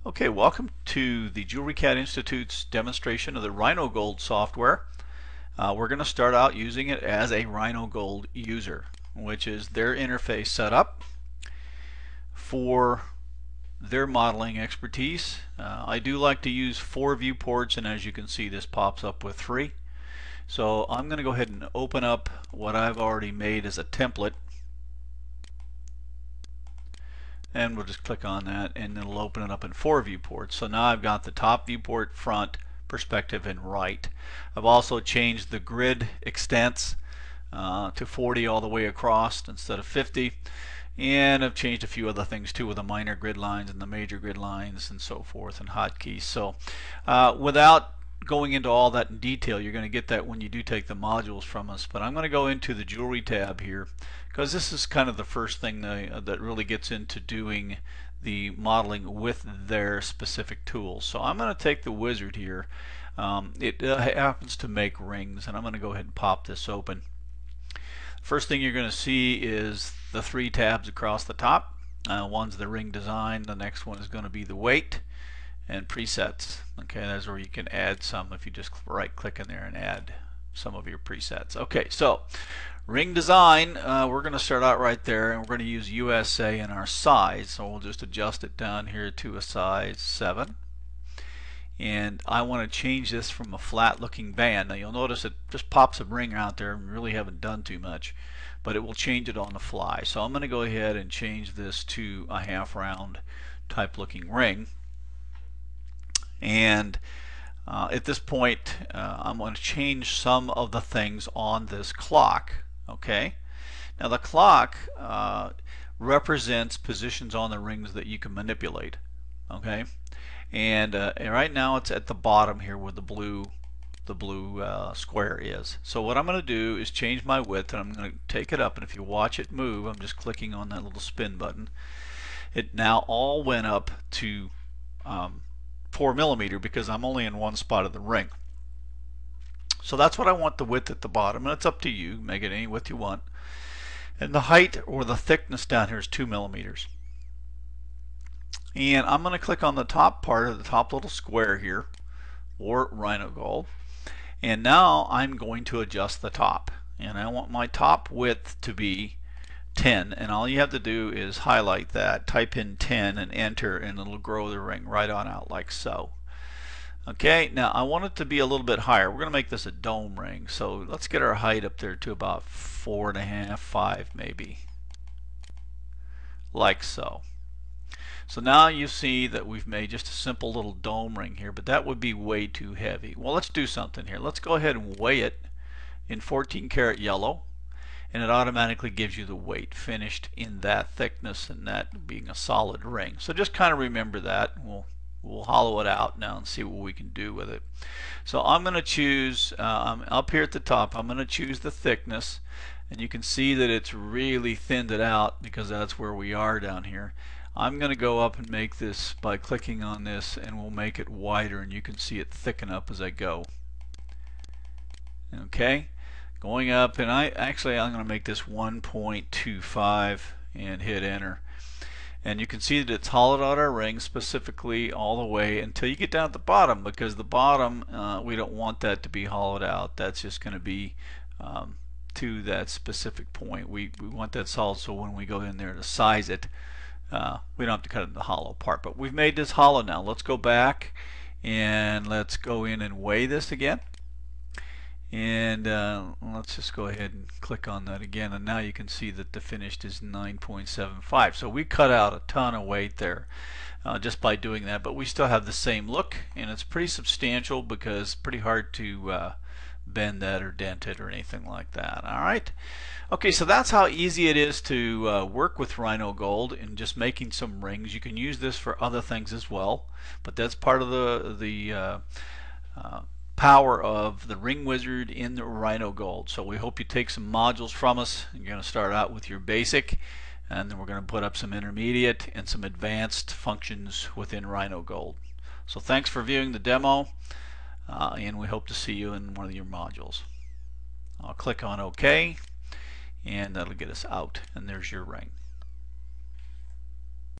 Okay, welcome to the Jewelry CAD Institute's demonstration of the RhinoGold software. We're going to start out using it as a RhinoGold user, which is their interface setup for their modeling expertise. I do like to use 4 viewports, and as you can see, this pops up with 3. So I'm going to go ahead and open up what I've already made as a template. And we'll just click on that and it'll open it up in 4 viewports. So now I've got the top viewport, front, perspective, and right. I've also changed the grid extents to 40 all the way across instead of 50, and I've changed a few other things too with the minor grid lines and the major grid lines and so forth and hotkeys. So without going into all that in detail, you're going to get that when you do take the modules from us, but I'm going to go into the Jewelry tab here because this is kind of the first thing that really gets into doing the modeling with their specific tools. So I'm going to take the wizard here. It happens to make rings, and I'm going to go ahead and pop this open. First thing you're going to see is the 3 tabs across the top. One's the ring design, the next one is going to be the weight and presets. Okay, that's where you can add some if you just right click in there and add some of your presets. Okay, so ring design, we're going to start out right there, and we're going to use USA in our size. So we'll just adjust it down here to a size 7. And I want to change this from a flat looking band. Now you'll notice it just pops a ring out there, and we really haven't done too much, but it will change it on the fly. So I'm going to go ahead and change this to a half round type looking ring. And at this point I'm going to change some of the things on this clock. Okay, now the clock represents positions on the rings that you can manipulate. Okay, and right now it's at the bottom here where the blue square is. So what I'm going to do is change my width, and I'm going to take it up, and if you watch it move, I'm just clicking on that little spin button. It now all went up to 4mm because I'm only in one spot of the ring. So that's what I want the width at the bottom, and it's up to you. Make it any width you want. And the height or the thickness down here is 2mm. And I'm going to click on the top part of the top little square here, or RhinoGold. And now I'm going to adjust the top. And I want my top width to be 10, and all you have to do is highlight that, type in 10 and enter, and it'll grow the ring right on out like so. Okay, now I want it to be a little bit higher. We're going to make this a dome ring, so let's get our height up there to about 4.5, 5 maybe, like so. So now you see that we've made just a simple little dome ring here, but that would be way too heavy. Well, let's do something here. Let's go ahead and weigh it in 14 karat yellow, and it automatically gives you the weight finished in that thickness, and that being a solid ring. So just kind of remember that. We'll hollow it out now and see what we can do with it. So I'm going to choose, up here at the top, I'm going to choose the thickness, and you can see that it's really thinned it out because that's where we are down here. I'm going to go up and make this by clicking on this, and we'll make it wider, and you can see it thicken up as I go. Okay, going up, and I'm going to make this 1.25 and hit enter. And you can see that it's hollowed out our ring specifically all the way until you get down at the bottom, because the bottom we don't want that to be hollowed out. That's just going to be to that specific point. We want that solid, so when we go in there to size it, we don't have to cut it in the hollow part. But we've made this hollow now. Let's go back and let's go in and weigh this again. And let's just go ahead and click on that again, and now you can see that the finished is 9.75. So we cut out a ton of weight there just by doing that, but we still have the same look, and it's pretty substantial because it's pretty hard to bend that or dent it or anything like that. Alright, okay, so that's how easy it is to work with RhinoGold in just making some rings. You can use this for other things as well, but that's part of the power of the ring wizard in the RhinoGold. So we hope you take some modules from us. You're going to start out with your basic, and then we're going to put up some intermediate and some advanced functions within RhinoGold. So thanks for viewing the demo, and we hope to see you in one of your modules. I'll click on OK, and that'll get us out, and there's your ring.